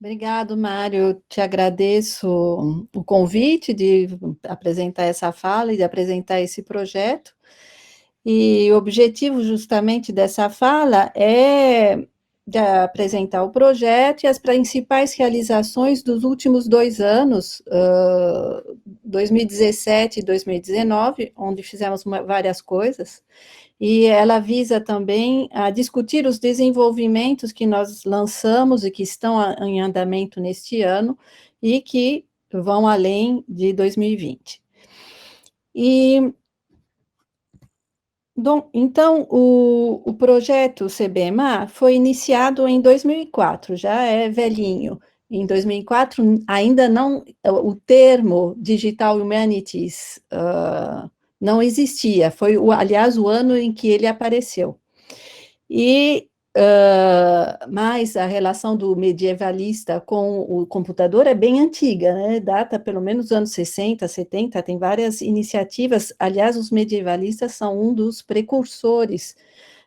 Obrigado, Mário. Eu te agradeço o convite de apresentar essa fala e de apresentar esse projeto. E o objetivo justamente dessa fala é de apresentar o projeto e as principais realizações dos últimos 2 anos, 2017 e 2019, onde fizemos várias coisas, e ela visa também a discutir os desenvolvimentos que nós lançamos e que estão em andamento neste ano e que vão além de 2020. E bom, então, o projeto CBMA foi iniciado em 2004, já é velhinho. Em 2004, ainda não, o termo Digital Humanities não existia, foi, aliás, o ano em que ele apareceu. E mas a relação do medievalista com o computador é bem antiga, né? Data pelo menos dos anos 60, 70, tem várias iniciativas. Aliás, os medievalistas são um dos precursores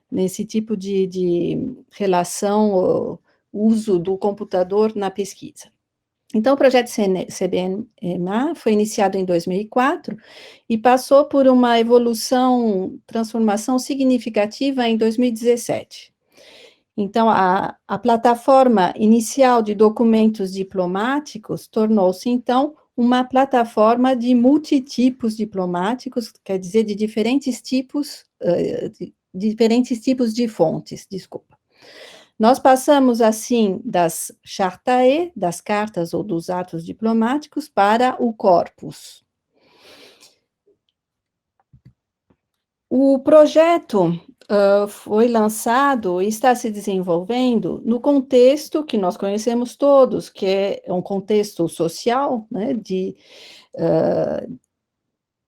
nesse tipo de relação, uso do computador na pesquisa. Então, o projeto CBMA foi iniciado em 2004 e passou por uma evolução, transformação significativa em 2017. Então, a plataforma inicial de documentos diplomáticos tornou-se, então, uma plataforma de multitipos diplomáticos, quer dizer, de diferentes tipos de fontes, desculpa. Nós passamos, assim, das chartae, das cartas ou dos atos diplomáticos, para o corpus. O projeto foi lançado e está se desenvolvendo no contexto que nós conhecemos todos, que é um contexto social, né, de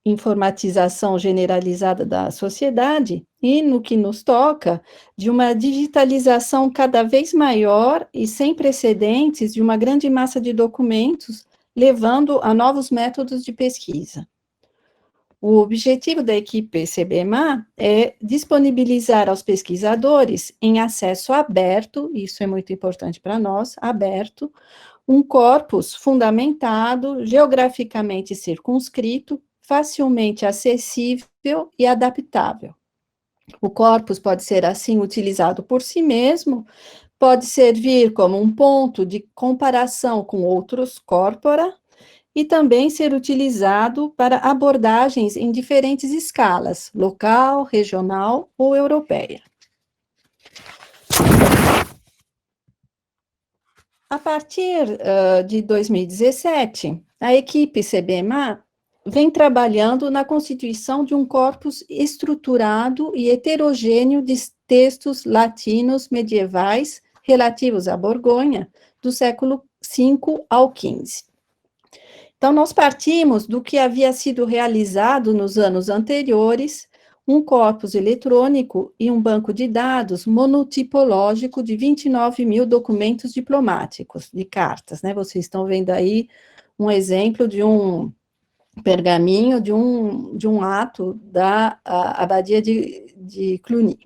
informatização generalizada da sociedade, e no que nos toca, de uma digitalização cada vez maior e sem precedentes de uma grande massa de documentos, levando a novos métodos de pesquisa. O objetivo da equipe CBMA é disponibilizar aos pesquisadores, em acesso aberto, isso é muito importante para nós, aberto, um corpus fundamentado, geograficamente circunscrito, facilmente acessível e adaptável. O corpus pode ser, assim, utilizado por si mesmo, pode servir como um ponto de comparação com outros corpora, e também ser utilizado para abordagens em diferentes escalas, local, regional ou europeia. A partir de 2017, a equipe CBMA vem trabalhando na constituição de um corpus estruturado e heterogêneo de textos latinos medievais relativos à Borgonha, do século V ao XV. Então, nós partimos do que havia sido realizado nos anos anteriores, um corpus eletrônico e um banco de dados monotipológico de 29 mil documentos diplomáticos, de cartas, né? Vocês estão vendo aí um exemplo de um pergaminho, de um ato da abadia de Cluny.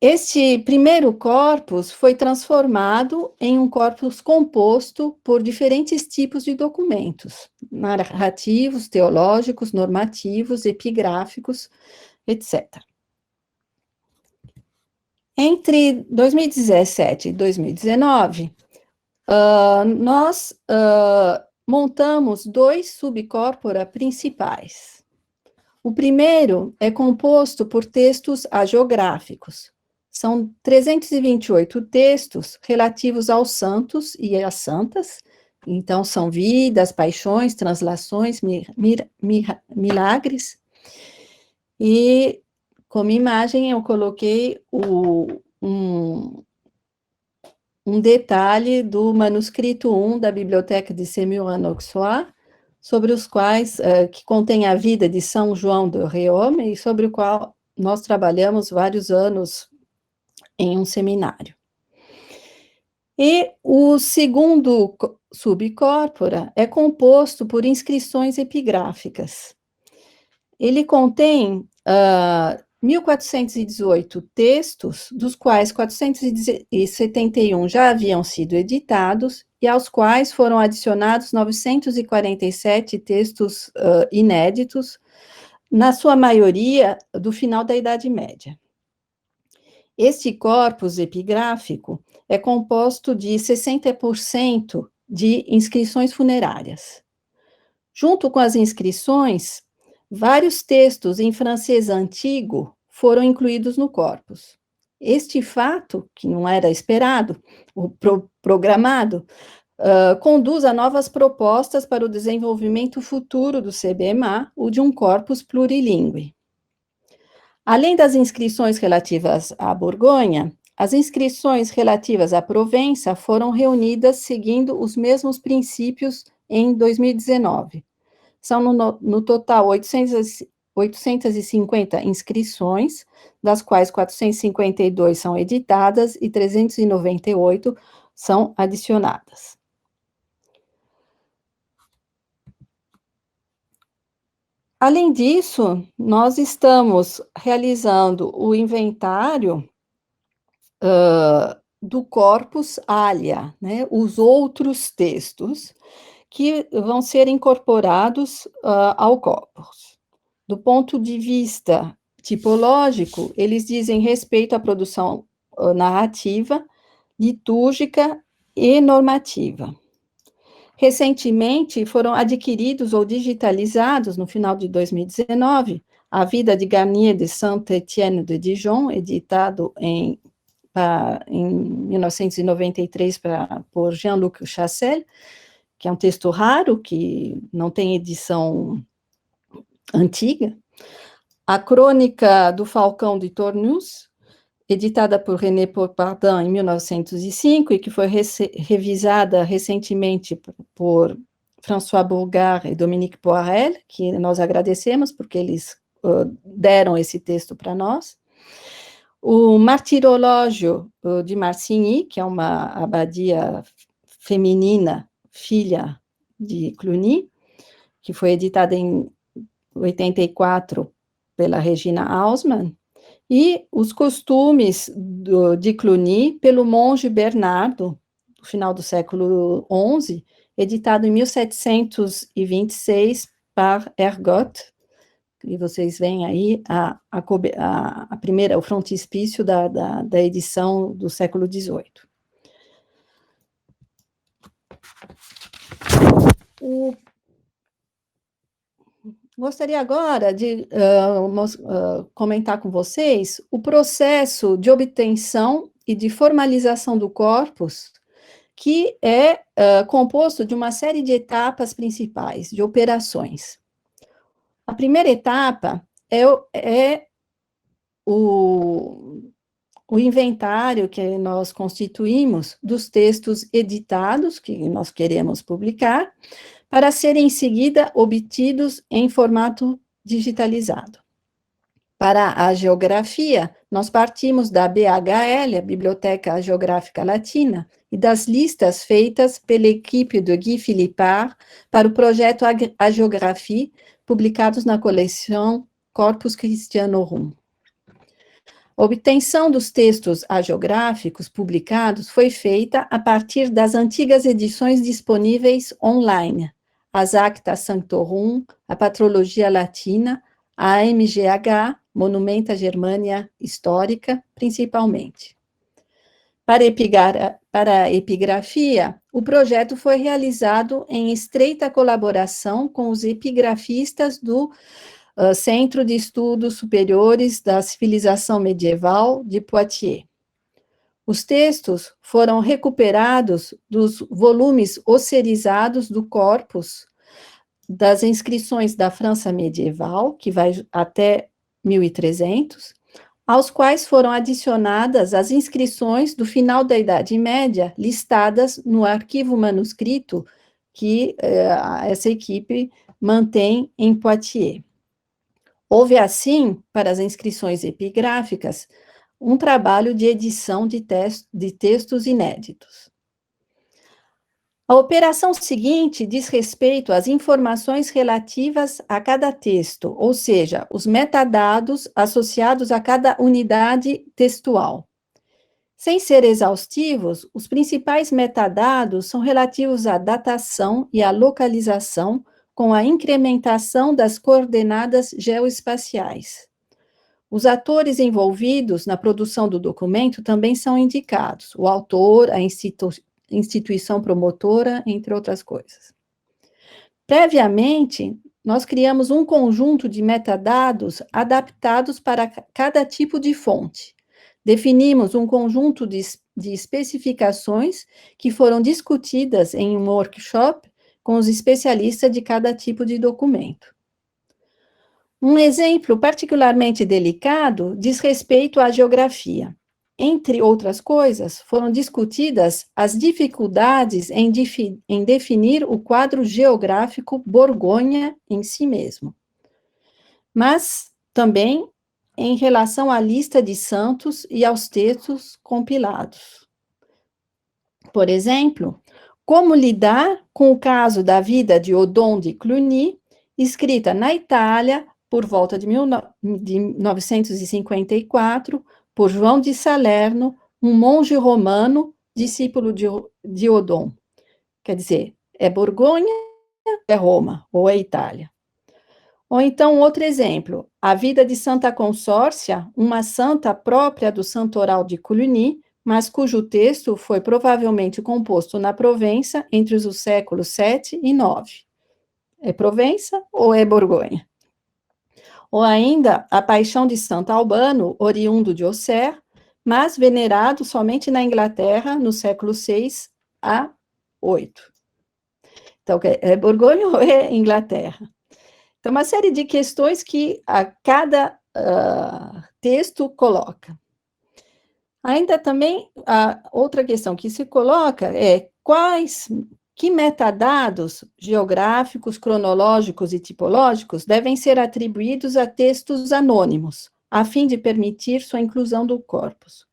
Este primeiro corpus foi transformado em um corpus composto por diferentes tipos de documentos, narrativos, teológicos, normativos, epigráficos, etc. Entre 2017 e 2019, nós montamos 2 subcorpora principais. O primeiro é composto por textos hagiográficos. São 328 textos relativos aos santos e às santas, então são vidas, paixões, translações, milagres, como imagem eu coloquei um detalhe do manuscrito 1 da Biblioteca de Semur-en-Auxois, sobre os quais, que contém a vida de São João de Réaume, e sobre o qual nós trabalhamos vários anos em um seminário. E o segundo subcorpora é composto por inscrições epigráficas. Ele contém 1.418 textos, dos quais 471 já haviam sido editados e aos quais foram adicionados 947 textos inéditos, na sua maioria do final da Idade Média. Este corpus epigráfico é composto de 60% de inscrições funerárias. Junto com as inscrições, vários textos em francês antigo foram incluídos no corpus. Este fato, que não era esperado, programado, conduz a novas propostas para o desenvolvimento futuro do CBMA, o de um corpus plurilingüe. Além das inscrições relativas à Borgonha, as inscrições relativas à Provença foram reunidas seguindo os mesmos princípios em 2019. São, no total, 850 inscrições, das quais 452 são editadas e 398 são adicionadas. Além disso, nós estamos realizando o inventário do corpus alia, né, os outros textos que vão ser incorporados ao corpus. Do ponto de vista tipológico, eles dizem respeito à produção narrativa, litúrgica e normativa. Recentemente, foram adquiridos ou digitalizados, no final de 2019, A Vida de Garnier de Saint-Étienne de Dijon, editado em 1993 por Jean-Luc Chassel, que é um texto raro, que não tem edição antiga. A Crônica do Falcão de Tournus, editada por René Popardin em 1905 e que foi revisada recentemente por François Bourgard e Dominique Poirel, que nós agradecemos porque eles deram esse texto para nós. O Martirológio de Marcigny, que é uma abadia feminina, filha de Cluny, que foi editada em 84 pela Regina Hausmann, e os costumes de Cluny pelo monge Bernardo, no final do século XI, editado em 1726 por Ergot, e vocês veem aí a primeira, o frontispício da edição do século XVIII. Gostaria agora de comentar com vocês o processo de obtenção e de formalização do corpus, que é composto de uma série de etapas principais, de operações. A primeira etapa é o inventário que nós constituímos dos textos editados, que nós queremos publicar, para serem em seguida obtidos em formato digitalizado. Para a geografia, nós partimos da BHL, a Biblioteca Geográfica Latina, e das listas feitas pela equipe de Guy Philippard para o projeto Hagiographie, publicados na coleção Corpus Christianorum. A obtenção dos textos hagiográficos publicados foi feita a partir das antigas edições disponíveis online, as Acta Sanctorum, a Patrologia Latina, a MGH, Monumenta Germania Histórica, principalmente. Para a epigrafia, o projeto foi realizado em estreita colaboração com os epigrafistas do Centro de Estudos Superiores da Civilização Medieval de Poitiers. Os textos foram recuperados dos volumes osserizados do corpus das inscrições da França medieval, que vai até 1300, aos quais foram adicionadas as inscrições do final da Idade Média, listadas no arquivo manuscrito que essa equipe mantém em Poitiers. Houve, assim, para as inscrições epigráficas, um trabalho de edição de textos inéditos. A operação seguinte diz respeito às informações relativas a cada texto, ou seja, os metadados associados a cada unidade textual. Sem ser exaustivos, os principais metadados são relativos à datação e à localização, com a incrementação das coordenadas geoespaciais. Os atores envolvidos na produção do documento também são indicados: o autor, a instituição promotora, entre outras coisas. Previamente, nós criamos um conjunto de metadados adaptados para cada tipo de fonte. Definimos um conjunto de especificações que foram discutidas em um workshop com os especialistas de cada tipo de documento. Um exemplo particularmente delicado diz respeito à geografia. Entre outras coisas, foram discutidas as dificuldades em definir o quadro geográfico Borgonha em si mesmo, mas também em relação à lista de santos e aos textos compilados. Por exemplo, como lidar com o caso da vida de Odon de Cluny, escrita na Itália por volta de 954, por João de Salerno, um monge romano, discípulo de Odon. Quer dizer, é Borgonha, é Roma, ou é Itália. Ou então, outro exemplo, a vida de Santa Consórcia, uma santa própria do santoral de Cluny, mas cujo texto foi provavelmente composto na Provença entre os séculos 7 e 9. É Provença ou é Borgonha? Ou ainda a Paixão de Santo Albano, oriundo de Auxerre, mas venerado somente na Inglaterra no século 6 a 8. Então, é Borgonha ou é Inglaterra? Então, uma série de questões que a cada texto coloca. Ainda também, a outra questão que se coloca é que metadados geográficos, cronológicos e tipológicos devem ser atribuídos a textos anônimos, a fim de permitir sua inclusão do corpus.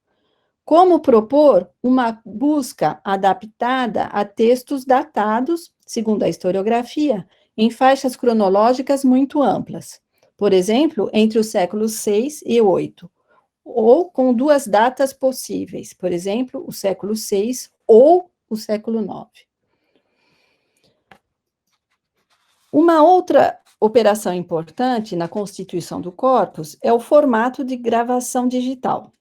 Como propor uma busca adaptada a textos datados, segundo a historiografia, em faixas cronológicas muito amplas, por exemplo, entre os séculos 6 e 8, ou com duas datas possíveis, por exemplo, o século 6 ou o século 9. Uma outra operação importante na constituição do corpus é o formato de gravação digital.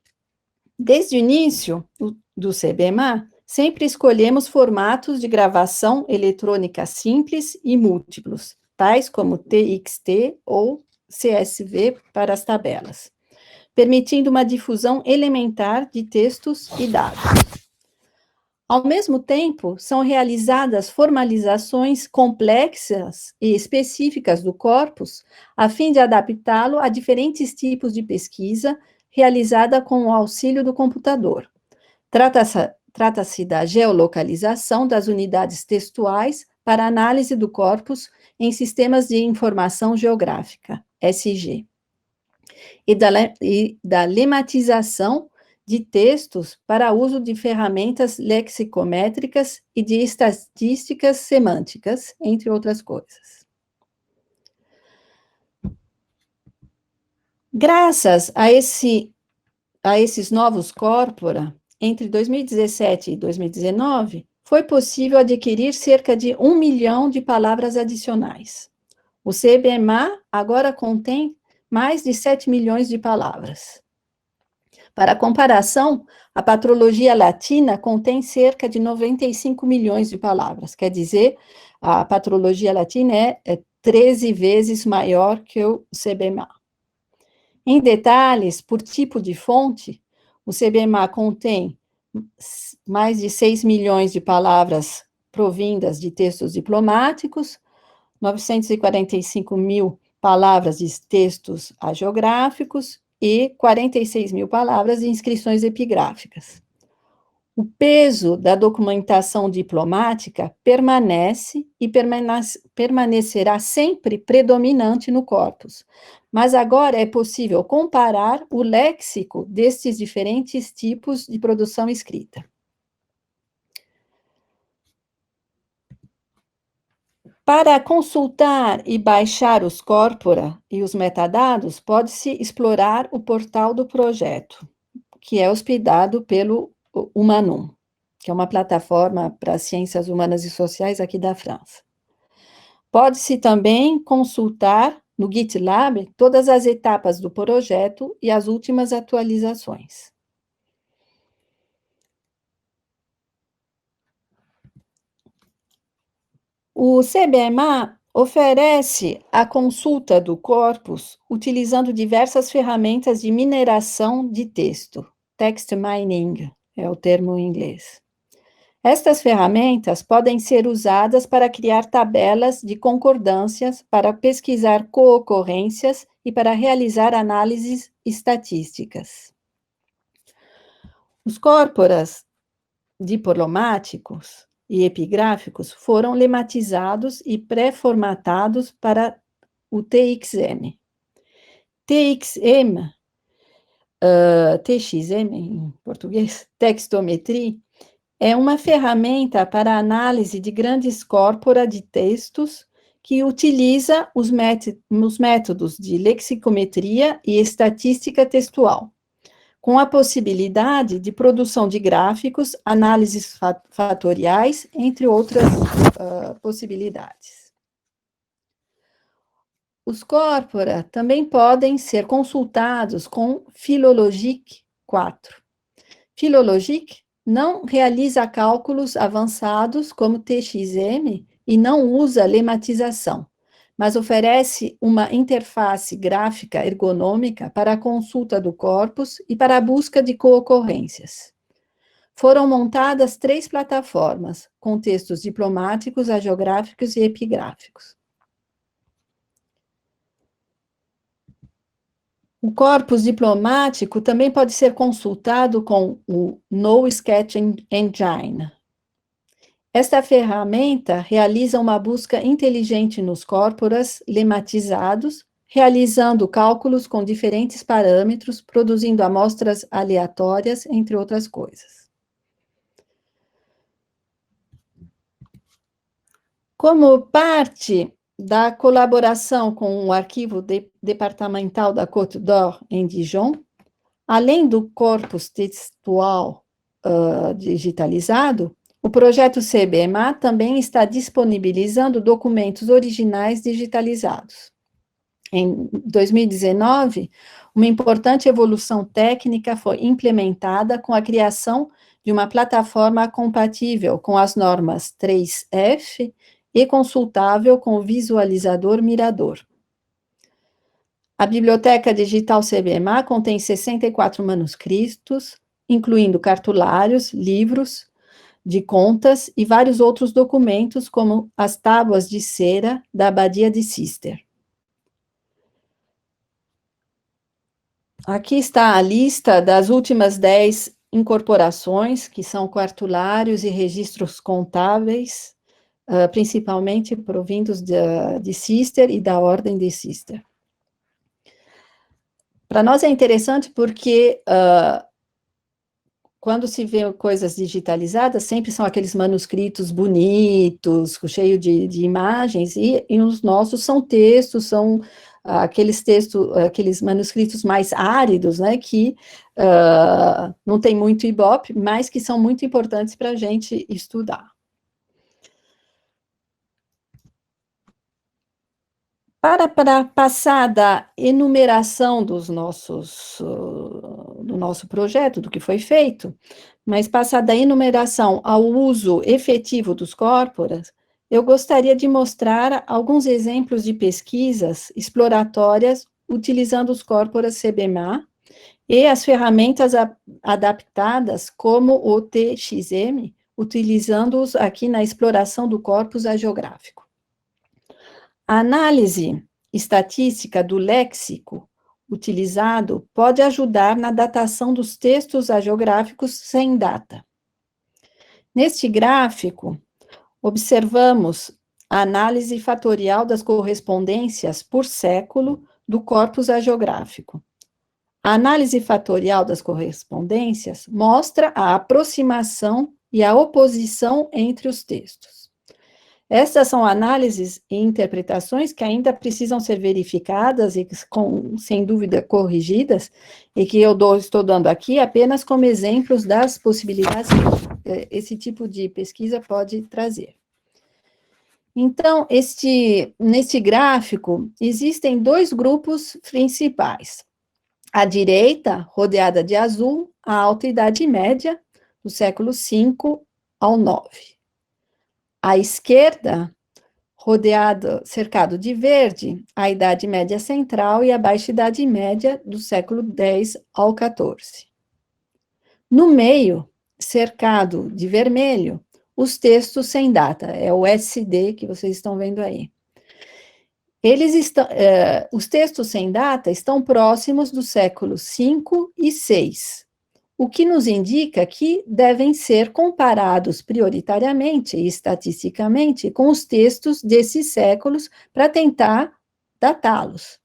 Desde o início do CBMA, sempre escolhemos formatos de gravação eletrônica simples e múltiplos, tais como TXT ou CSV para as tabelas, permitindo uma difusão elementar de textos e dados. Ao mesmo tempo, são realizadas formalizações complexas e específicas do corpus, a fim de adaptá-lo a diferentes tipos de pesquisa realizada com o auxílio do computador. Trata-se da geolocalização das unidades textuais para análise do corpus em sistemas de informação geográfica, SG, e da lematização de textos para uso de ferramentas lexicométricas e de estatísticas semânticas, entre outras coisas. Graças a esses novos corpora, entre 2017 e 2019, foi possível adquirir cerca de 1 milhão de palavras adicionais. O CBMA agora contém mais de 7 milhões de palavras. Para comparação, a patrologia latina contém cerca de 95 milhões de palavras, quer dizer, a patrologia latina é 13 vezes maior que o CBMA. Em detalhes, por tipo de fonte, o CBMA contém mais de 6 milhões de palavras provindas de textos diplomáticos, 945 mil palavras de textos hagiográficos e 46 mil palavras de inscrições epigráficas. O peso da documentação diplomática permanece e permanecerá sempre predominante no corpus, mas agora é possível comparar o léxico destes diferentes tipos de produção escrita. Para consultar e baixar os corpora e os metadados, pode-se explorar o portal do projeto, que é hospedado pelo Humanum, que é uma plataforma para ciências humanas e sociais aqui da França. Pode-se também consultar no GitLab todas as etapas do projeto e as últimas atualizações. O CBMA oferece a consulta do corpus utilizando diversas ferramentas de mineração de texto. Text mining é o termo em inglês. Estas ferramentas podem ser usadas para criar tabelas de concordâncias, para pesquisar coocorrências e para realizar análises estatísticas. Os corporas diplomáticos e epigráficos foram lematizados e pré-formatados para o TXM. TXM em português, textometry, é uma ferramenta para análise de grandes corpora de textos que utiliza os métodos de lexicometria e estatística textual, com a possibilidade de produção de gráficos, análises fatoriais, entre outras possibilidades. Os corpora também podem ser consultados com Philologic 4. Philologic não realiza cálculos avançados como TXM e não usa lematização, mas oferece uma interface gráfica ergonômica para a consulta do corpus e para a busca de coocorrências. Foram montadas 3 plataformas, com textos diplomáticos, hagiográficos e epigráficos. O corpus diplomático também pode ser consultado com o No Sketch Engine. Esta ferramenta realiza uma busca inteligente nos corporas lematizados, realizando cálculos com diferentes parâmetros, produzindo amostras aleatórias, entre outras coisas. Como parte da colaboração com o arquivo departamental da Côte d'Or, em Dijon, além do corpus textual digitalizado, o projeto CBMA também está disponibilizando documentos originais digitalizados. Em 2019, uma importante evolução técnica foi implementada com a criação de uma plataforma compatível com as normas 3F e consultável com o visualizador Mirador. A Biblioteca Digital CBMA contém 64 manuscritos, incluindo cartulários, livros de contas e vários outros documentos, como as tábuas de cera da Abadia de Cister. Aqui está a lista das últimas 10 incorporações, que são cartulários e registros contábeis, principalmente provindos de Cister e da Ordem de Cister. Para nós é interessante porque quando se vê coisas digitalizadas, sempre são aqueles manuscritos bonitos, cheios de imagens, e os nossos são textos, são aqueles manuscritos mais áridos, né, que não tem muito ibope, mas que são muito importantes para a gente estudar. Para passar da enumeração do nosso projeto, do que foi feito, mas passar da enumeração ao uso efetivo dos corporas, eu gostaria de mostrar alguns exemplos de pesquisas exploratórias utilizando os corporas CBMA e as ferramentas adaptadas como o TXM, utilizando-os aqui na exploração do corpus hagiográfico. A análise estatística do léxico utilizado pode ajudar na datação dos textos hagiográficos sem data. Neste gráfico, observamos a análise fatorial das correspondências por século do corpus hagiográfico. A análise fatorial das correspondências mostra a aproximação e a oposição entre os textos. Essas são análises e interpretações que ainda precisam ser verificadas e, sem dúvida, corrigidas, e que eu estou dando aqui apenas como exemplos das possibilidades que esse tipo de pesquisa pode trazer. Então, neste gráfico, existem dois grupos principais. À direita, rodeada de azul, a Alta Idade Média, do século V ao IX. À esquerda, cercado de verde, a Idade Média Central e a Baixa Idade Média, do século X ao XIV. No meio, cercado de vermelho, os textos sem data, é o SD que vocês estão vendo aí. Os textos sem data estão próximos do século V e VI, o que nos indica que devem ser comparados prioritariamente e estatisticamente com os textos desses séculos para tentar datá-los.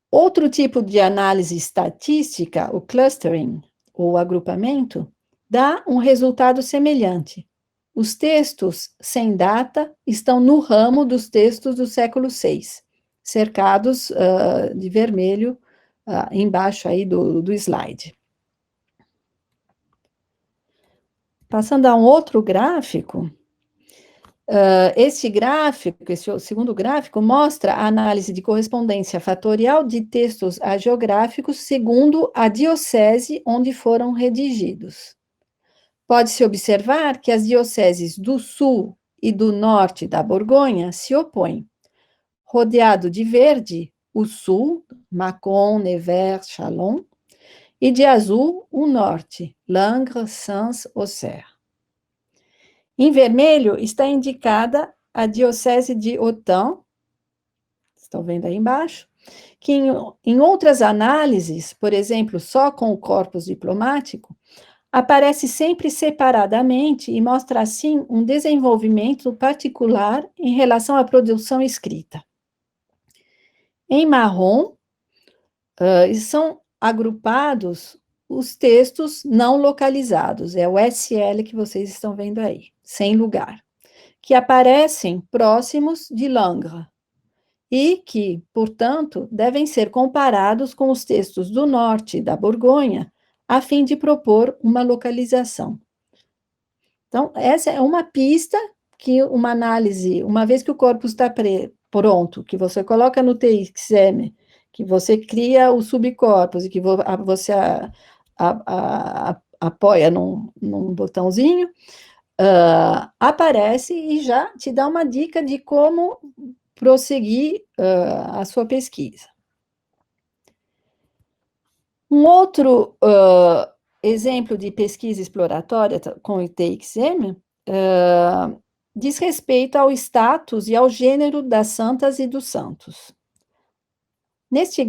Outro tipo de análise estatística, o clustering, ou agrupamento, dá um resultado semelhante. Os textos sem data estão no ramo dos textos do século VI, cercados de vermelho embaixo aí do slide. Passando a um outro gráfico, esse segundo gráfico, mostra a análise de correspondência fatorial de textos hagiográficos segundo a diocese onde foram redigidos. Pode-se observar que as dioceses do sul e do norte da Borgonha se opõem. Rodeado de verde, o sul, Mâcon, Nevers, Châlons, e de azul, o norte, Langres, Sens, Auxerre. Em vermelho está indicada a diocese de Autun, estão vendo aí embaixo, que em outras análises, por exemplo, só com o corpus diplomático, aparece sempre separadamente e mostra, assim, um desenvolvimento particular em relação à produção escrita. Em marrom, são agrupados os textos não localizados, é o SL que vocês estão vendo aí, sem lugar, que aparecem próximos de Langres e que, portanto, devem ser comparados com os textos do norte da Borgonha, a fim de propor uma localização. Então, essa é uma pista que uma análise, uma vez que o corpus está pronto, que você coloca no TXM, que você cria o subcorpus e que você apoia num botãozinho, aparece e já te dá uma dica de como prosseguir a sua pesquisa. Um outro exemplo de pesquisa exploratória com o TXM diz respeito ao status e ao gênero das santas e dos santos. Neste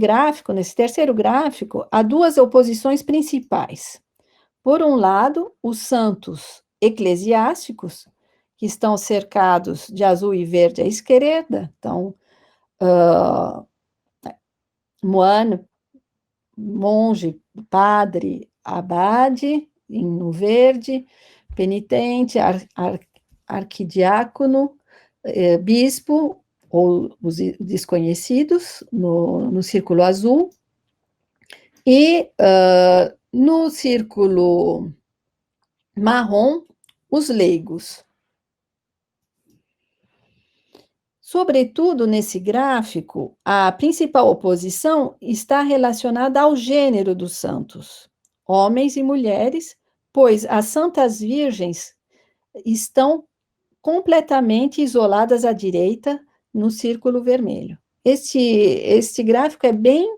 terceiro gráfico, há duas oposições principais. Por um lado, os santos eclesiásticos, que estão cercados de azul e verde à esquerda, então, moine, monge, padre, abade, no verde, penitente, arquidiácono, bispo, ou os desconhecidos, no círculo azul, e no círculo marrom, os leigos. Sobretudo, nesse gráfico, a principal oposição está relacionada ao gênero dos santos, homens e mulheres, pois as santas virgens estão completamente isoladas à direita, no círculo vermelho. Este gráfico é bem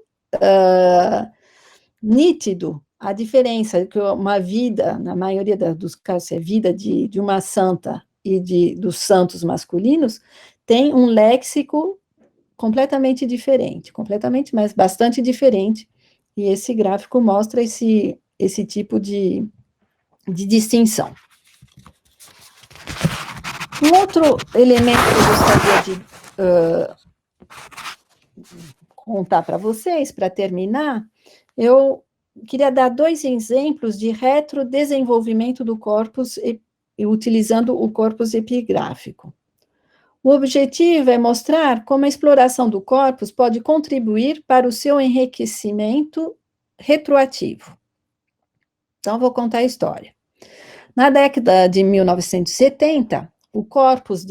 nítido a diferença, que uma vida, na maioria dos casos, é vida de uma santa e dos santos masculinos, tem um léxico completamente diferente, mas bastante diferente, e esse gráfico mostra esse tipo de distinção. Um outro elemento que eu gostaria de contar para vocês, para terminar, eu queria dar 2 exemplos de retrodesenvolvimento do corpus, utilizando o corpus epigráfico. O objetivo é mostrar como a exploração do corpus pode contribuir para o seu enriquecimento retroativo. Então, vou contar a história. Na década de 1970, o corpus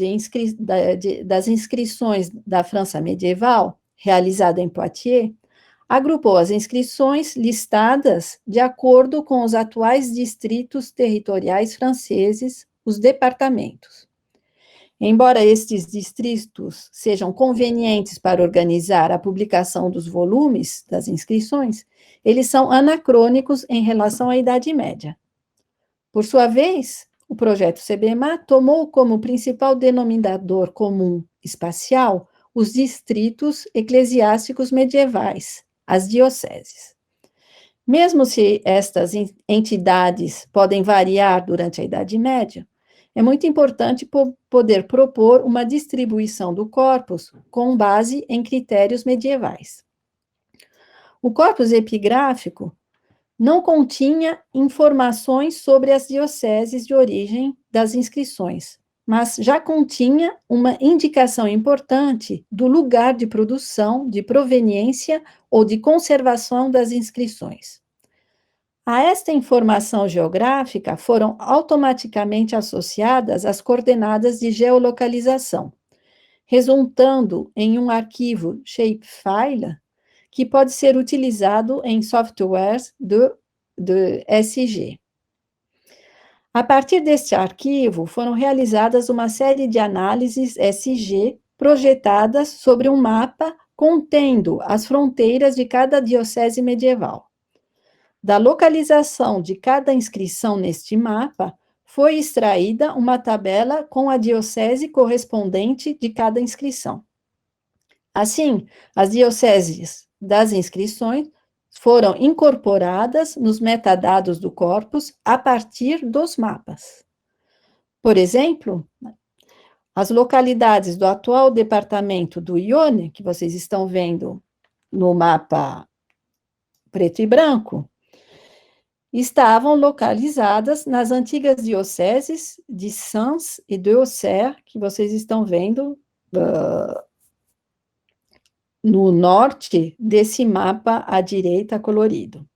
das inscrições da França medieval, realizada em Poitiers, agrupou as inscrições listadas de acordo com os atuais distritos territoriais franceses, os departamentos. Embora estes distritos sejam convenientes para organizar a publicação dos volumes das inscrições, eles são anacrônicos em relação à Idade Média. Por sua vez, o projeto CBMA tomou como principal denominador comum espacial os distritos eclesiásticos medievais, as dioceses. Mesmo se estas entidades podem variar durante a Idade Média, é muito importante poder propor uma distribuição do corpus com base em critérios medievais. O corpus epigráfico não continha informações sobre as dioceses de origem das inscrições, mas já continha uma indicação importante do lugar de produção, de proveniência ou de conservação das inscrições. A esta informação geográfica foram automaticamente associadas as coordenadas de geolocalização, resultando em um arquivo shapefile que pode ser utilizado em softwares de SG. A partir deste arquivo, foram realizadas uma série de análises SG projetadas sobre um mapa contendo as fronteiras de cada diocese medieval. Da localização de cada inscrição neste mapa, foi extraída uma tabela com a diocese correspondente de cada inscrição. Assim, as dioceses das inscrições foram incorporadas nos metadados do corpus a partir dos mapas. Por exemplo, as localidades do atual departamento do Yonne, que vocês estão vendo no mapa preto e branco, estavam localizadas nas antigas dioceses de Sens e de Auxerre, que vocês estão vendo no norte desse mapa à direita colorido.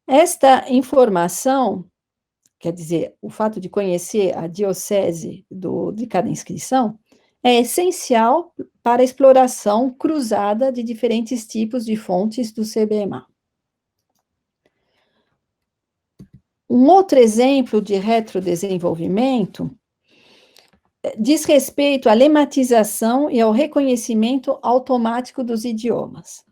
Esta informação, quer dizer, o fato de conhecer a diocese de cada inscrição, é essencial para a exploração cruzada de diferentes tipos de fontes do CBMA. Um outro exemplo de retrodesenvolvimento diz respeito à lematização e ao reconhecimento automático dos idiomas.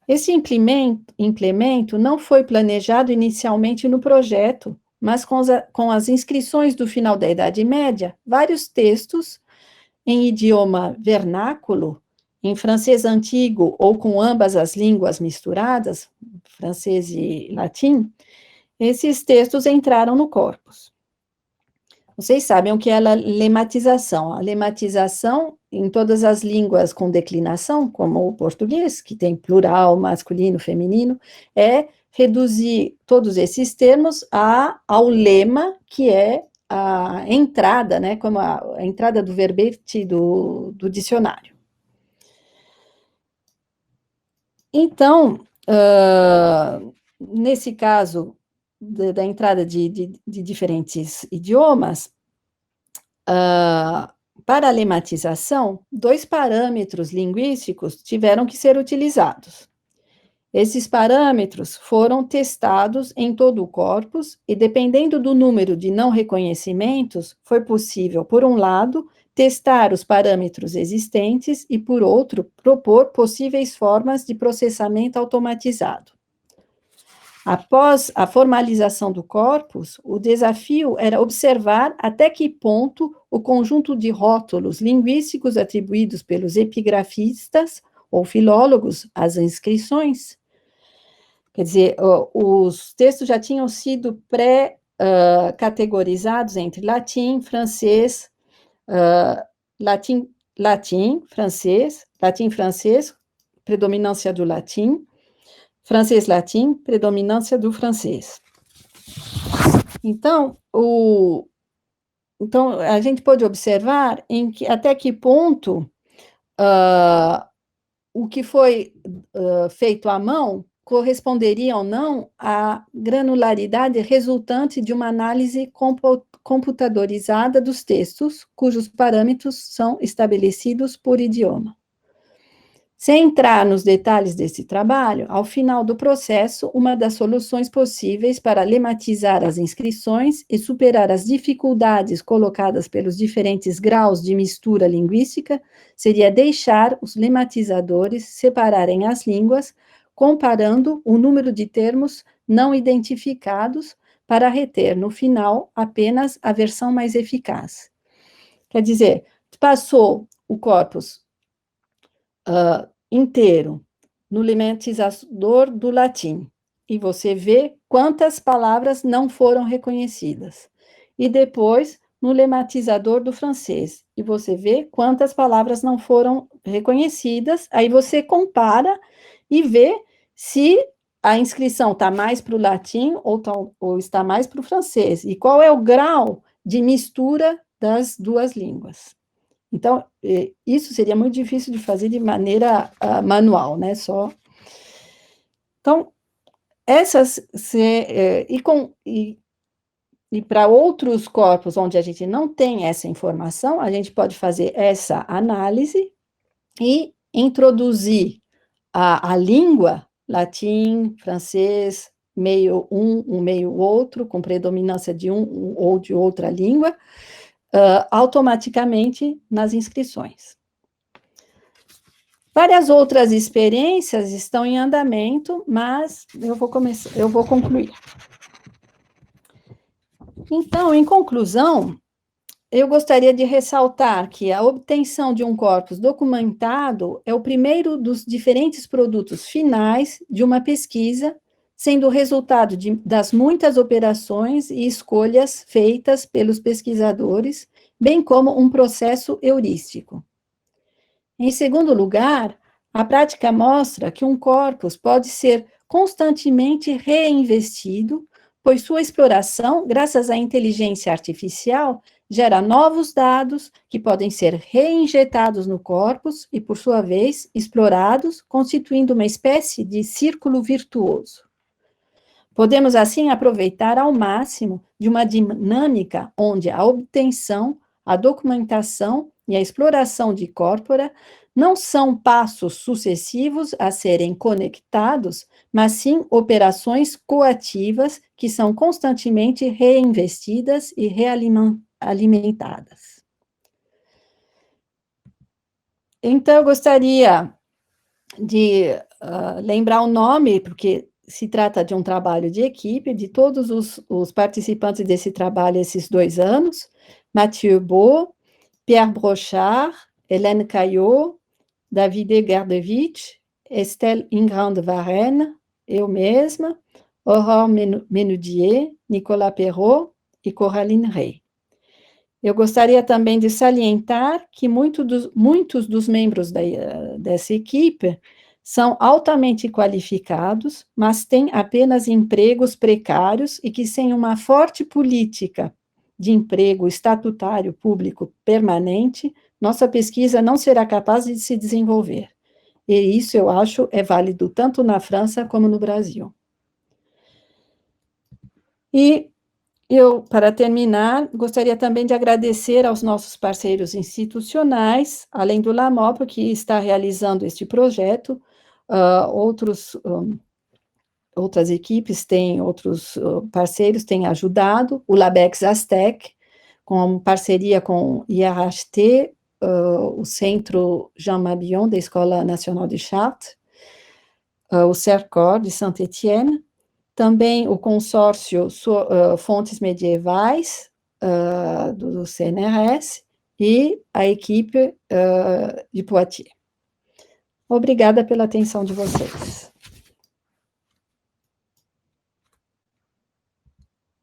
Esse implemento não foi planejado inicialmente no projeto, mas com as inscrições do final da Idade Média, vários textos em idioma vernáculo, em francês antigo ou com ambas as línguas misturadas, francês e latim, esses textos entraram no corpus. Vocês sabem o que é a lematização. A lematização, em todas as línguas com declinação, como o português, que tem plural, masculino, feminino, é reduzir todos esses termos ao lema, que é a entrada, né, como a entrada do verbete do dicionário. Então, nesse caso, da entrada de diferentes idiomas, para a lematização, 2 parâmetros linguísticos tiveram que ser utilizados. Esses parâmetros foram testados em todo o corpus e, dependendo do número de não reconhecimentos, foi possível, por um lado, testar os parâmetros existentes e, por outro, propor possíveis formas de processamento automatizado. Após a formalização do corpus, o desafio era observar até que ponto o conjunto de rótulos linguísticos atribuídos pelos epigrafistas ou filólogos às inscrições, quer dizer, os textos já tinham sido pré-categorizados entre latim, francês, latim, francês, predominância do latim, francês-latim, predominância do francês. Então, a gente pode observar até que ponto o que foi feito à mão corresponderia ou não à granularidade resultante de uma análise computadorizada dos textos, cujos parâmetros são estabelecidos por idioma. Sem entrar nos detalhes desse trabalho, ao final do processo, uma das soluções possíveis para lematizar as inscrições e superar as dificuldades colocadas pelos diferentes graus de mistura linguística seria deixar os lematizadores separarem as línguas, comparando o número de termos não identificados para reter no final apenas a versão mais eficaz. Quer dizer, passou o corpus inteiro no lematizador do latim, e você vê quantas palavras não foram reconhecidas. E depois, no lematizador do francês, e você vê quantas palavras não foram reconhecidas, aí você compara e vê se a inscrição está mais para o latim ou está mais para o francês, e qual é o grau de mistura das duas línguas. Então, isso seria muito difícil de fazer de maneira manual, né? Só. Então, e para outros corpos onde a gente não tem essa informação, a gente pode fazer essa análise e introduzir a língua, latim, francês, meio um meio outro, com predominância de um ou de outra língua, automaticamente nas inscrições. Várias outras experiências estão em andamento, mas eu vou concluir. Então, em conclusão, eu gostaria de ressaltar que a obtenção de um corpus documentado é o primeiro dos diferentes produtos finais de uma pesquisa, sendo o resultado das muitas operações e escolhas feitas pelos pesquisadores, bem como um processo heurístico. Em segundo lugar, a prática mostra que um corpus pode ser constantemente reinvestido, pois sua exploração, graças à inteligência artificial, gera novos dados que podem ser reinjetados no corpus e, por sua vez, explorados, constituindo uma espécie de círculo virtuoso. Podemos, assim, aproveitar ao máximo de uma dinâmica onde a obtenção, a documentação e a exploração de corpora não são passos sucessivos a serem conectados, mas sim operações coativas que são constantemente reinvestidas e realimentadas. Então, eu gostaria de lembrar o nome, porque se trata de um trabalho de equipe, de todos os participantes desse trabalho esses 2 anos, Mathieu Beau, Pierre Brochard, Hélène Caillot, Davide Gardevich, Estelle Ingrand Varenne, eu mesma, Aurore Menudier, Nicolas Perrault e Coraline Rey. Eu gostaria também de salientar que muitos dos membros dessa equipe são altamente qualificados, mas têm apenas empregos precários e que, sem uma forte política de emprego estatutário público permanente, nossa pesquisa não será capaz de se desenvolver. E isso, eu acho, é válido tanto na França como no Brasil. E eu, para terminar, gostaria também de agradecer aos nossos parceiros institucionais, além do LAMOP, que está realizando este projeto, outras equipes outros parceiros têm ajudado, o Labex Aztec, com parceria com o IRHT, o Centro Jean Mabillon, da Escola Nacional de Chartres, o CERCOR, de Saint-Étienne, também o consórcio Fontes Medievais, do CNRS, e a equipe de Poitiers. Obrigada pela atenção de vocês.